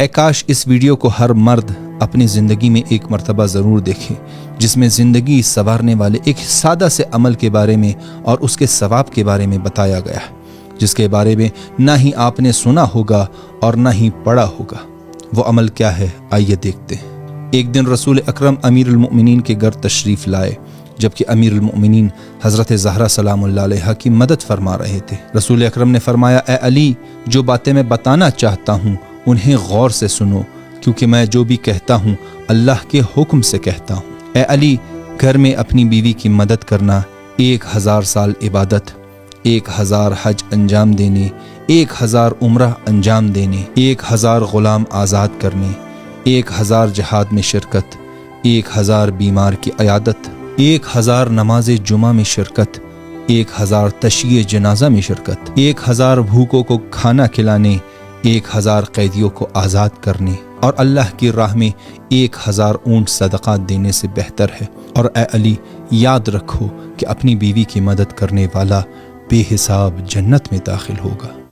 اے کاش اس ویڈیو کو ہر مرد اپنی زندگی میں ایک مرتبہ ضرور دیکھے، جس میں زندگی سنوارنے والے ایک سادہ سے عمل کے بارے میں اور اس کے ثواب کے بارے میں بتایا گیا ہے، جس کے بارے میں نہ ہی آپ نے سنا ہوگا اور نہ ہی پڑھا ہوگا۔ وہ عمل کیا ہے، آئیے دیکھتے ہیں۔ ایک دن رسول اکرم امیر المؤمنین کے گھر تشریف لائے، جبکہ امیر المؤمنین حضرت زہرا سلام اللہ علیہا کی مدد فرما رہے تھے۔ رسول اکرم نے فرمایا، اے علی، جو باتیں میں بتانا چاہتا ہوں انہیں غور سے سنو، کیونکہ میں جو بھی کہتا ہوں اللہ کے حکم سے کہتا ہوں۔ اے علی، گھر میں اپنی بیوی کی مدد کرنا 1000 سال عبادت، 1000 حج انجام دینے، 1000 عمرہ انجام دینے، 1000 غلام آزاد کرنے، 1000 جہاد میں شرکت، 1000 بیمار کی عیادت، 1000 نماز جمعہ میں شرکت، 1000 تشییع جنازہ میں شرکت، 1000 بھوکوں کو کھانا کھلانے، 1000 قیدیوں کو آزاد کرنے، اور اللہ کی راہ میں 1000 اونٹ صدقات دینے سے بہتر ہے۔ اور اے علی، یاد رکھو کہ اپنی بیوی کی مدد کرنے والا بے حساب جنت میں داخل ہوگا۔